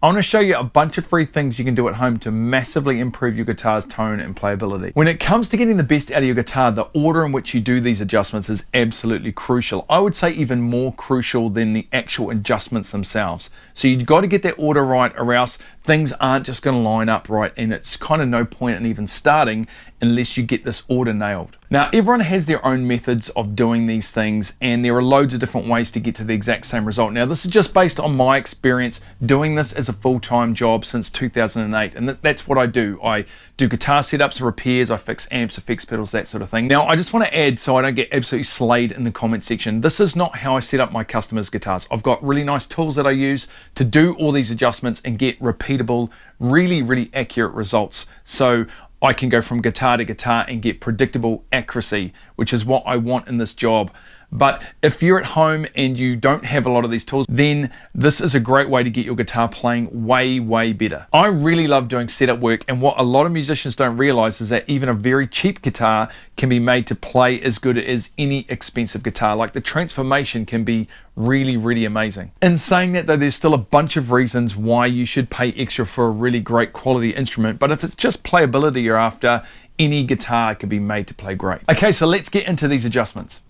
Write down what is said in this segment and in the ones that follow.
I want to show you a bunch of free things you can do at home to massively improve your guitar's tone and playability. When it comes to getting the best out of your guitar, the order in which you do these adjustments is absolutely crucial. I would say even more crucial than the actual adjustments themselves. So you've got to get that order right, or else things aren't just going to line up right, and it's kind of no point in even starting unless you get this order nailed. Now, everyone has their own methods of doing these things, and there are loads of different ways to get to the exact same result. Now, this is just based on my experience doing this as a full-time job since 2008, and that's what I do. I do guitar setups and repairs, I fix amps, effects pedals, that sort of thing. Now, I just want to add, so I don't get absolutely slayed in the comment section, this is not how I set up my customers' guitars. I've got really nice tools that I use to do all these adjustments and get repeatable, really accurate results. So I can go from guitar to guitar and get predictable accuracy, which is what I want in this job. But if you're at home and you don't have a lot of these tools, then this is a great way to get your guitar playing way better. I really love doing setup work, and what a lot of musicians don't realize is that even a very cheap guitar can be made to play as good as any expensive guitar. Like, the transformation can be really amazing. In saying that though, there's still a bunch of reasons why you should pay extra for a really great quality instrument, but if it's just playability you're after, any guitar can be made to play great. Okay, so let's get into these adjustments.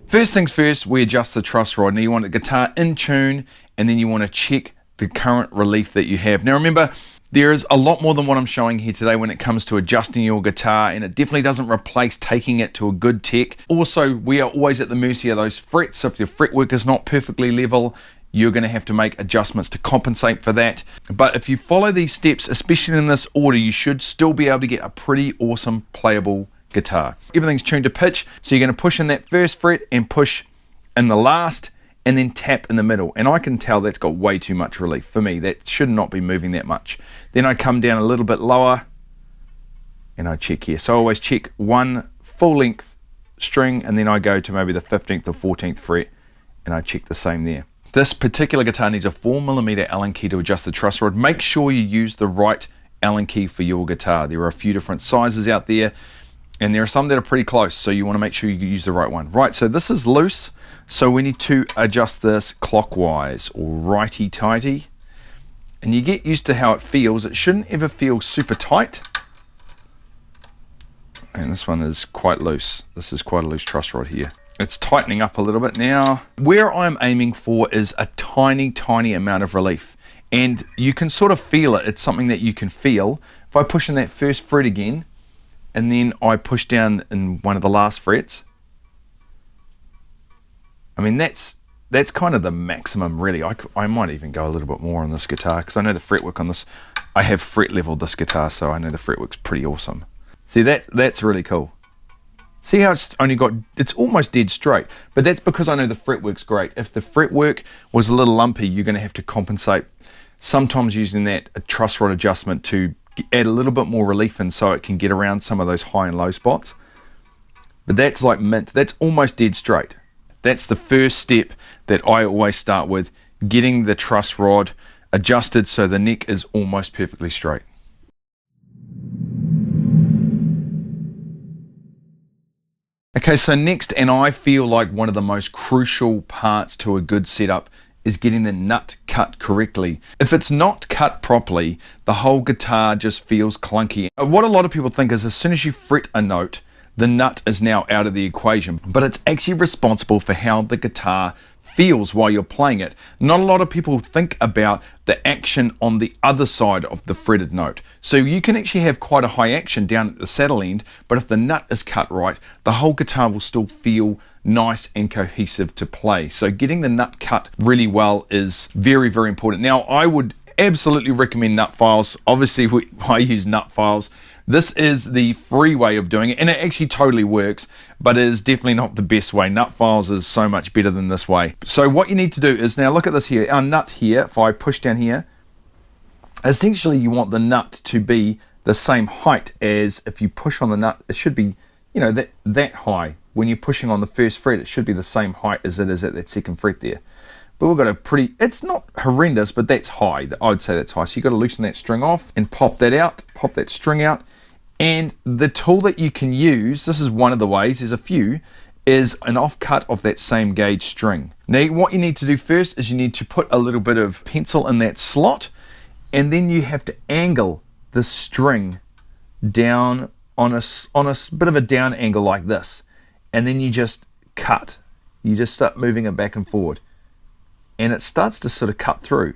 First things first, we adjust the truss rod. Now, you want the guitar in tune, and then you want to check the current relief that you have. Now remember, there is a lot more than what I'm showing here today when it comes to adjusting your guitar, and it definitely doesn't replace taking it to a good tech. Also, we are always at the mercy of those frets. So if your fretwork is not perfectly level, you're going to have to make adjustments to compensate for that. But if you follow these steps, especially in this order, you should still be able to get a pretty awesome playable guitar. Everything's tuned to pitch, so you're going to push in that first fret and push in the last, and then tap in the middle. And I can tell that's got way too much relief for me. That should not be moving that much. Then I come down a little bit lower and I check here. So I always check one full length string, and then I go to maybe the 15th or 14th fret and I check the same there. This particular guitar needs a 4mm Allen key to adjust the truss rod. Make sure you use the right Allen key for your guitar. There are a few different sizes out there, and there are some that are pretty close, so you want to make sure you use the right one. Right, so this is loose, so we need to adjust this clockwise or righty-tighty. And you get used to how it feels. It shouldn't ever feel super tight. And this one is quite loose. This is quite a loose truss rod here. It's tightening up a little bit now. Where I'm aiming for is a tiny amount of relief. And you can sort of feel it. It's something that you can feel. If I push in that first fret again, and then I push down in one of the last frets, I mean, that's kind of the maximum, really. I might even go a little bit more on this guitar, because I know the fretwork on this, I have fret leveled this guitar, so I know the fretwork's pretty awesome. See, that's really cool. See how it's almost dead straight, but that's because I know the fretwork's great. If the fretwork was a little lumpy, you're going to have to compensate, sometimes using that truss rod adjustment to add a little bit more relief in, so it can get around some of those high and low spots. But that's like mint. That's almost dead straight. That's the first step that I always start with, getting the truss rod adjusted so the neck is almost perfectly straight. Okay, so next, and I feel like one of the most crucial parts to a good setup, is getting the nut cut correctly. If it's not cut properly, the whole guitar just feels clunky. What a lot of people think is, as soon as you fret a note, the nut is now out of the equation, but it's actually responsible for how the guitar feels while you're playing it. Not a lot of people think about the action on the other side of the fretted note. So you can actually have quite a high action down at the saddle end, but if the nut is cut right, the whole guitar will still feel nice and cohesive to play. So getting the nut cut really well is very important. Now, I would absolutely recommend nut files. Obviously, I use nut files. This is the free way of doing it, and it actually totally works, but it is definitely not the best way. Nut files is so much better than this way. So what you need to do is, now look at this here, our nut here, if I push down here, essentially you want the nut to be the same height as, if you push on the nut, it should be, you know, that high. When you're pushing on the first fret, it should be the same height as it is at that second fret there. But we've got a pretty, it's not horrendous, but that's high. I would say that's high. So you've got to loosen that string off and pop that out, pop that string out. And the tool that you can use, this is one of the ways, there's a few, is an offcut of that same gauge string. Now what you need to do first is you need to put a little bit of pencil in that slot, and then you have to angle the string down on a bit of a down angle like this, and then you just cut. You just start moving it back and forward, and it starts to sort of cut through.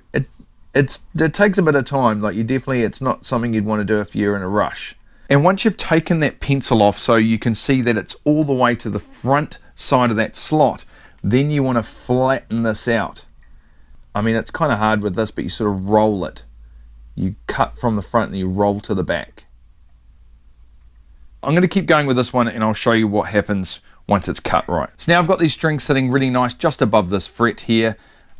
It takes a bit of time. Like, it's not something you'd want to do if you're in a rush. And once you've taken that pencil off so you can see that it's all the way to the front side of that slot, then you want to flatten this out. I mean, it's kind of hard with this, but you sort of roll it. You cut from the front and you roll to the back. I'm going to keep going with this one, and I'll show you what happens once it's cut right. So now I've got these strings sitting really nice just above this fret here.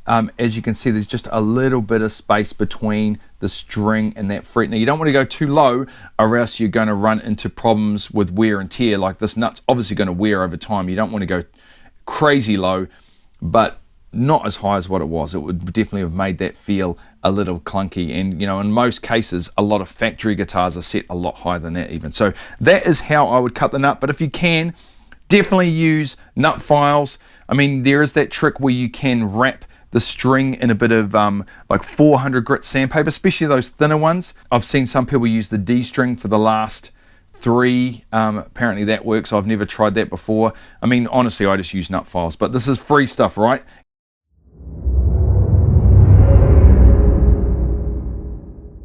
As you can see, there's just a little bit of space between the string and that fret. Now, you don't want to go too low, or else you're going to run into problems with wear and tear. Like, this nut's obviously going to wear over time. You don't want to go crazy low, but not as high as what it was. It would definitely have made that feel a little clunky. And, you know, in most cases, a lot of factory guitars are set a lot higher than that even. So that is how I would cut the nut. But if you can, definitely use nut files. I mean, there is that trick where you can wrap the string in a bit of like 400 grit sandpaper, especially those thinner ones. I've seen some people use the D string for the last 3. Apparently that works. I've never tried that before. I mean, honestly, I just use nut files, but this is free stuff, right?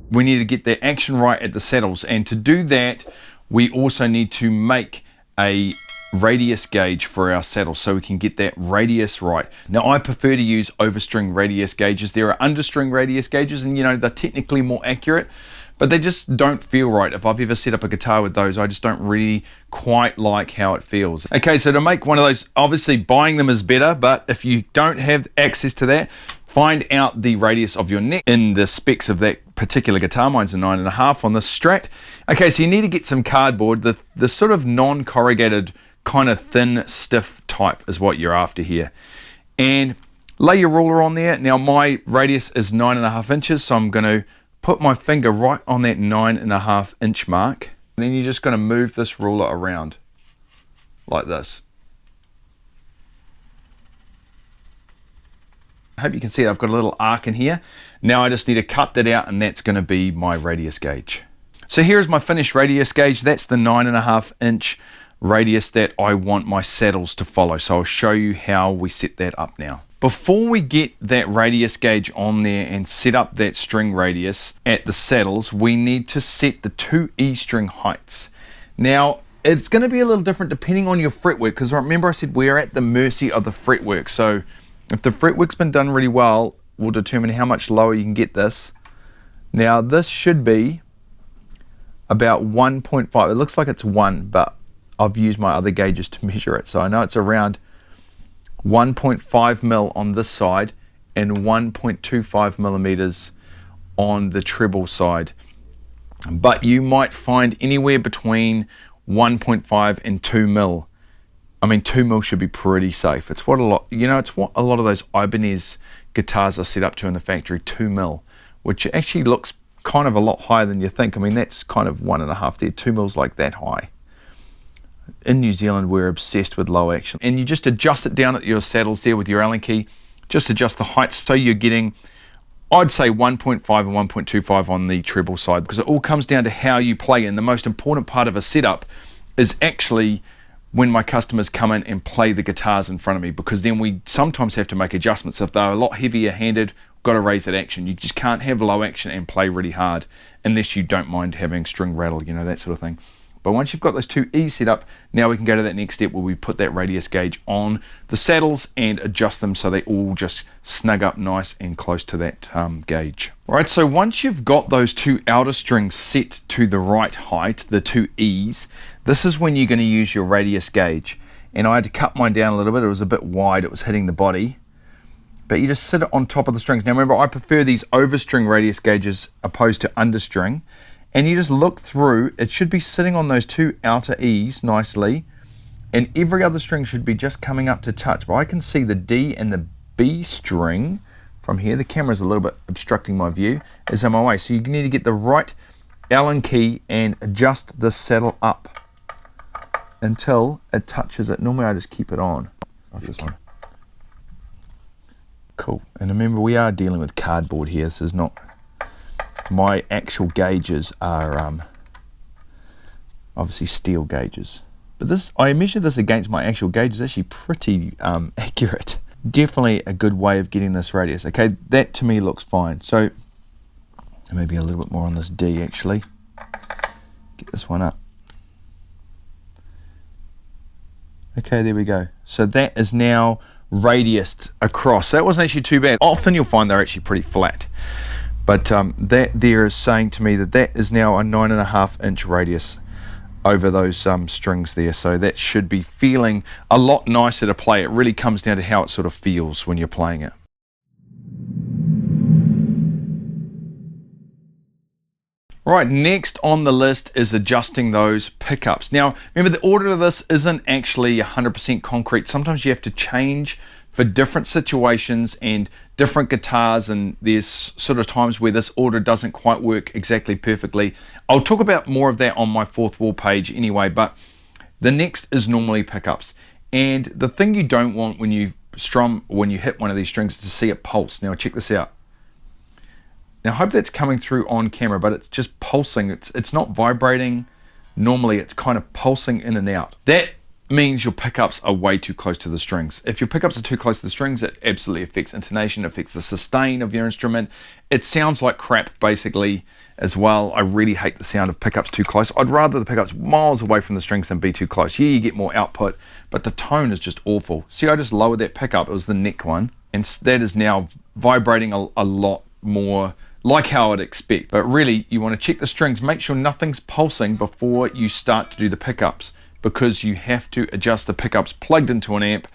We need to get the action right at the saddles, and to do that, we also need to make a radius gauge for our saddle so we can get that radius right. Now, I prefer to use overstring radius gauges. There are understring radius gauges, and, you know, they're technically more accurate, but they just don't feel right. If I've ever set up a guitar with those, I just don't really quite like how it feels. Okay, so to make one of those, obviously buying them is better, but if you don't have access to that, find out the radius of your neck in the specs of that particular guitar. Mine's a 9.5 on this Strat. Okay, so you need to get some cardboard. The sort of non-corrugated, kind of thin, stiff type is what you're after here. And lay your ruler on there. Now, my radius is 9.5 inches, so I'm going to put my finger right on that 9.5 inch mark. And then you're just going to move this ruler around like this. I hope you can see I've got a little arc in here. Now I just need to cut that out, and that's going to be my radius gauge. So here's my finished radius gauge. That's the 9.5 inch radius that I want my saddles to follow. So I'll show you how we set that up now. Before we get that radius gauge on there and set up that string radius at the saddles, we need to set the 2 E string heights. Now, it's going to be a little different depending on your fretwork, because remember I said we're at the mercy of the fretwork. So if the fretwork's been done really well, we'll determine how much lower you can get this. Now, this should be about 1.5. It looks like it's 1, but I've used my other gauges to measure it. So I know it's around 1.5 mil on this side and 1.25 millimeters on the treble side. But you might find anywhere between 1.5 and 2 mil. I mean, 2 mil should be pretty safe. It's what a lot, you know, it's what a lot of those Ibanez guitars are set up to in the factory, 2 mil, which actually looks kind of a lot higher than you think. I mean, that's kind of 1.5 there. 2 mil's like that high. In New Zealand, we're obsessed with low action. And you just adjust it down at your saddles there with your Allen key. Just adjust the heights so you're getting, I'd say 1.5 and 1.25 on the treble side, because it all comes down to how you play. And the most important part of a setup is actually when my customers come in and play the guitars in front of me, because then we sometimes have to make adjustments. If they're a lot heavier handed, got to raise that action. You just can't have low action and play really hard unless you don't mind having string rattle, you know, that sort of thing. But once you've got those 2 E's set up, now we can go to that next step where we put that radius gauge on the saddles and adjust them so they all just snug up nice and close to that gauge. All right, so once you've got those 2 outer strings set to the right height, the 2 E's, this is when you're going to use your radius gauge. And I had to cut mine down a little bit. It was a bit wide. It was hitting the body. But you just sit it on top of the strings. Now remember, I prefer these overstring radius gauges opposed to understring. And you just look through, it should be sitting on those 2 outer E's nicely, and every other string should be just coming up to touch. But I can see the D and the B string from here. The camera's a little bit obstructing my view, is in my way. So you need to get the right Allen key and adjust the saddle up until it touches it. Normally I just keep it on. Like this one. Cool. And remember, we are dealing with cardboard here. This is not, my actual gauges are obviously steel gauges. But this, I measured this against my actual gauge, is actually pretty accurate. Definitely a good way of getting this radius. Okay, that to me looks fine. So maybe a little bit more on this D actually. Get this one up. Okay, there we go. So that is now radiused across. That wasn't actually too bad. Often you'll find they're actually pretty flat. But that there is saying to me that that is now a 9.5 inch radius over those strings there. So that should be feeling a lot nicer to play. It really comes down to how it sort of feels when you're playing it. Right, next on the list is adjusting those pickups. Now, remember, the order of this isn't actually 100% concrete. Sometimes you have to change for different situations and different guitars, and there's sort of times where this order doesn't quite work exactly perfectly. I'll talk about more of that on my fourth wall page anyway, but the next is normally pickups. And the thing you don't want when you strum, when you hit one of these strings, is to see it pulse. Now check this out. Now I hope that's coming through on camera, but it's just pulsing. It's not vibrating. Normally it's kind of pulsing in and out. That means your pickups are way too close to the strings. If your pickups are too close to the strings, it absolutely affects intonation, affects the sustain of your instrument. It sounds like crap basically as well. I really hate the sound of pickups too close. I'd rather the pickups miles away from the strings than be too close. Yeah, you get more output, but the tone is just awful. See, I just lowered that pickup. It was the neck one, and that is now vibrating a lot more like how I'd expect. But really, you want to check the strings, make sure nothing's pulsing before you start to do the pickups, because you have to adjust the pickups plugged into an amp.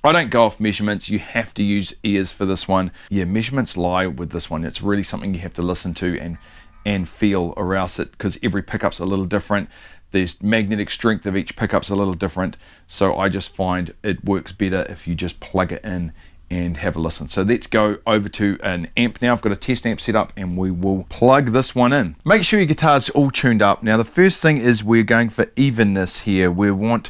I don't go off measurements. You have to use ears for this one. Yeah, measurements lie with this one. It's really something you have to listen to and feel, or else it, because every pickup's a little different. The magnetic strength of each pickup's a little different. So I just find it works better if you just plug it in and have a listen. So let's go over to an amp now. I've got a test amp set up and we will plug this one in. Make sure your guitar's all tuned up. Now the first thing is we're going for evenness here. We want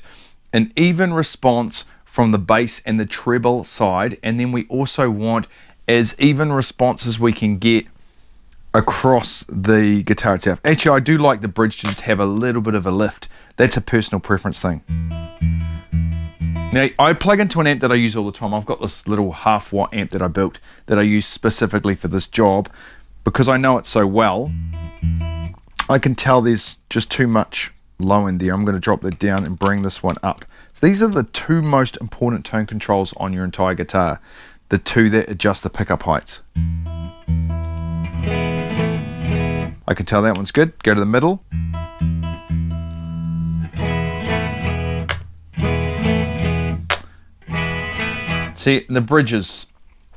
an even response from the bass and the treble side, and then we also want as even response as we can get across the guitar itself. Actually, I do like the bridge to just have a little bit of a lift. That's a personal preference thing. Now, I plug into an amp that I use all the time. I've got this little half-watt amp that I built that I use specifically for this job. Because I know it so well, I can tell there's just too much low end there. I'm going to drop that down and bring this one up. So these are the two most important tone controls on your entire guitar. The two that adjust the pickup heights. I can tell that one's good. Go to the middle. See, the bridge is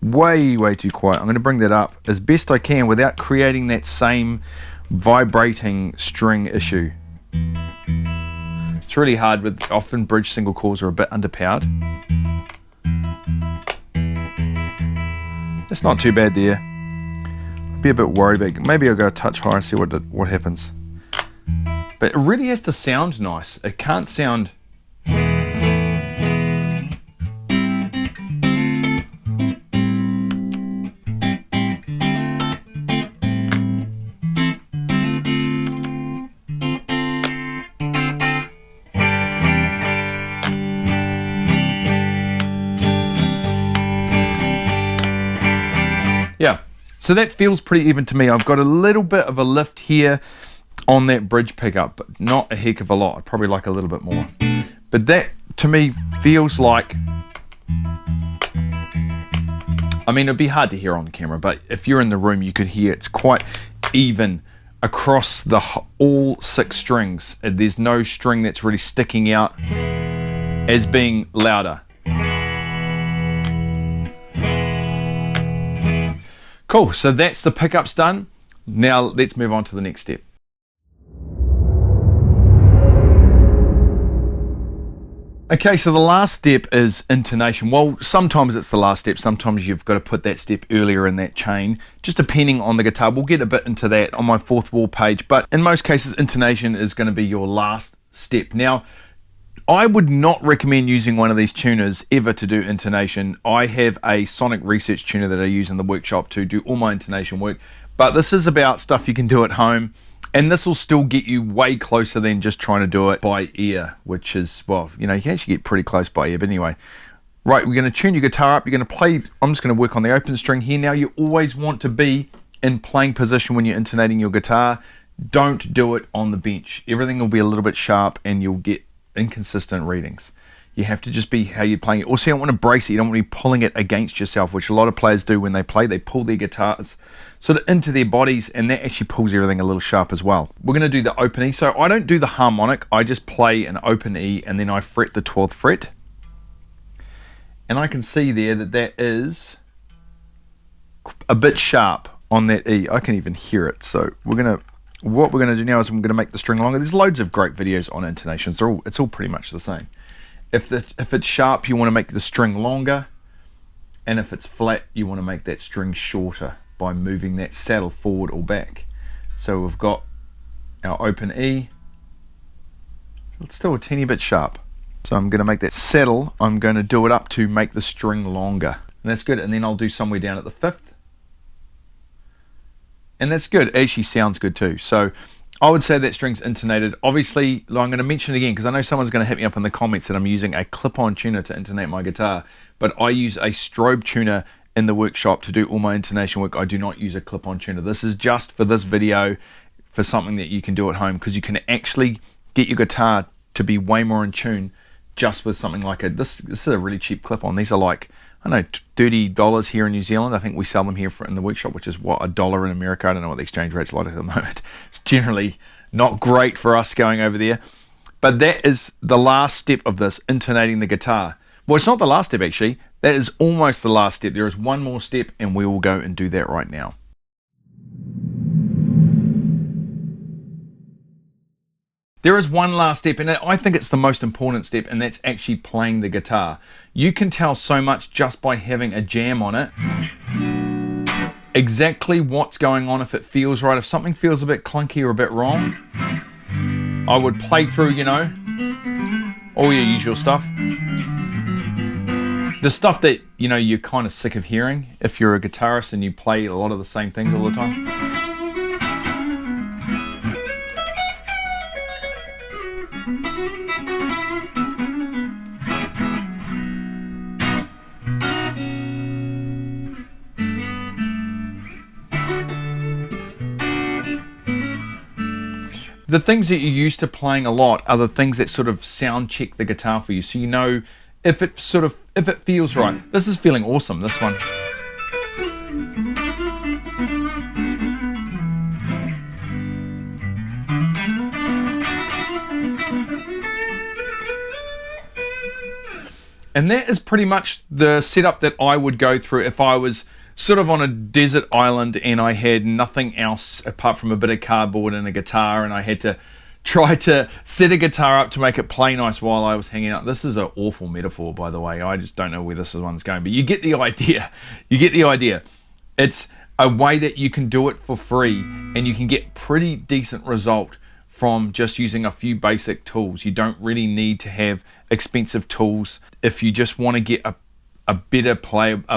way too quiet. I'm going to bring that up as best I can without creating that same vibrating string issue. It's really hard with, often bridge single coils are a bit underpowered. It's not too bad there. I'd be a bit worried about, maybe I'll go a touch higher and see what happens. But it really has to sound nice. It can't sound... Yeah, so that feels pretty even to me. I've got a little bit of a lift here on that bridge pickup, but not a heck of a lot. I'd probably like a little bit more. But that, to me, feels like... I mean, it'd be hard to hear on the camera, but if you're in the room, you could hear it's quite even across all 6 strings. There's no string that's really sticking out as being louder. Cool, so that's the pickups done. Now let's move on to the next step. Okay, so the last step is intonation. Well, sometimes it's the last step, sometimes you've got to put that step earlier in that chain, just depending on the guitar. We'll get a bit into that on my fourth wall page, but in most cases, intonation is going to be your last step. Now, I would not recommend using one of these tuners ever to do intonation. I have a sonic research tuner that I use in the workshop to do all my intonation work, but this is about stuff you can do at home, and this will still get you way closer than just trying to do it by ear, which is, well, you know, you can actually get pretty close by ear, but anyway. Right, we're going to tune your guitar up. You're going to play, I'm just going to work on the open string here. Now, you always want to be in playing position when you're intonating your guitar. Don't do it on the bench. Everything will be a little bit sharp and you'll get inconsistent readings. You have to just be how you're playing it. Also, you don't want to brace it. You don't want to be pulling it against yourself, which a lot of players do when they play. They pull their guitars sort of into their bodies, and that actually pulls everything a little sharp as well. We're going to do the open E. So I don't do the harmonic. I just play an open E, and then I fret the 12th fret. And I can see there that that is a bit sharp on that E. I can even hear it. So what we're going to do now is I'm going to make the string longer. There's loads of great videos on intonations. It's all pretty much the same. If it's sharp, you want to make the string longer. And if it's flat, you want to make that string shorter by moving that saddle forward or back. So we've got our open E. It's still a teeny bit sharp. So I'm going to make that saddle, I'm going to do it up to make the string longer. And that's good. And then I'll do somewhere down at the 5th. And that's good. It actually sounds good too. So I would say that string's intonated. Obviously, I'm going to mention it again because I know someone's going to hit me up in the comments that I'm using a clip-on tuner to intonate my guitar. But I use a strobe tuner in the workshop to do all my intonation work. I do not use a clip-on tuner. This is just for this video, for something that you can do at home, because you can actually get your guitar to be way more in tune just with something like this is a really cheap clip-on. These are like, I don't know, $30 here in New Zealand. I think we sell them here in the workshop, which is what, $1 in America. I don't know what the exchange rate's like at the moment. It's generally not great for us going over there. But that is the last step of this, intonating the guitar. Well, it's not the last step actually. That is almost the last step. There is one more step, and we will go and do that right now. There is one last step, and I think it's the most important step, and that's actually playing the guitar. You can tell so much just by having a jam on it. Exactly what's going on, if it feels right. If something feels a bit clunky or a bit wrong, I would play through, you know, all your usual stuff. The stuff that, you know, you're kind of sick of hearing if you're a guitarist and you play a lot of the same things all the time. The things that you're used to playing a lot are the things that sort of sound check the guitar for you, so you know if it feels right. This is feeling awesome, this one. And that is pretty much the setup that I would go through if I was sort of on a desert island and I had nothing else apart from a bit of cardboard and a guitar, and I had to try to set a guitar up to make it play nice while I was hanging out. This is an awful metaphor, by the way. I just don't know where this one's going, but you get the idea. You get the idea. It's a way that you can do it for free, and you can get pretty decent result from just using a few basic tools. You don't really need to have expensive tools if you just want to get a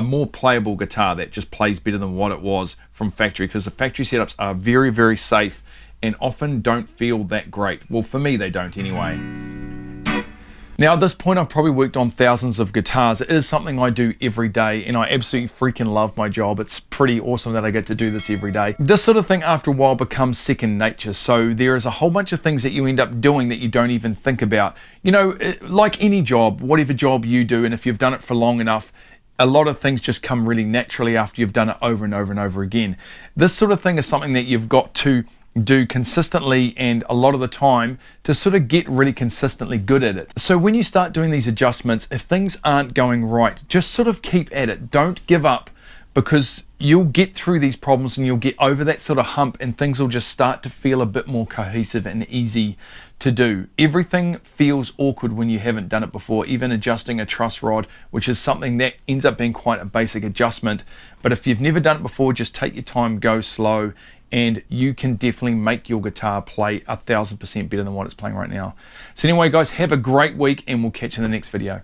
more playable guitar that just plays better than what it was from factory, because the factory setups are very, very safe and often don't feel that great. Well, for me, they don't anyway. Now, at this point, I've probably worked on thousands of guitars. It is something I do every day, and I absolutely freaking love my job. It's pretty awesome that I get to do this every day. This sort of thing, after a while, becomes second nature. So there is a whole bunch of things that you end up doing that you don't even think about. You know, like any job, whatever job you do, and if you've done it for long enough, a lot of things just come really naturally after you've done it over and over and over again. This sort of thing is something that you've got to do consistently and a lot of the time to sort of get really consistently good at it. So when you start doing these adjustments, if things aren't going right, just sort of keep at it. Don't give up, because you'll get through these problems and you'll get over that sort of hump, and things will just start to feel a bit more cohesive and easy to do. Everything feels awkward when you haven't done it before, even adjusting a truss rod, which is something that ends up being quite a basic adjustment. But if you've never done it before, just take your time, go slow, and you can definitely make your guitar play 1000% better than what it's playing right now. So anyway, guys, have a great week, and we'll catch you in the next video.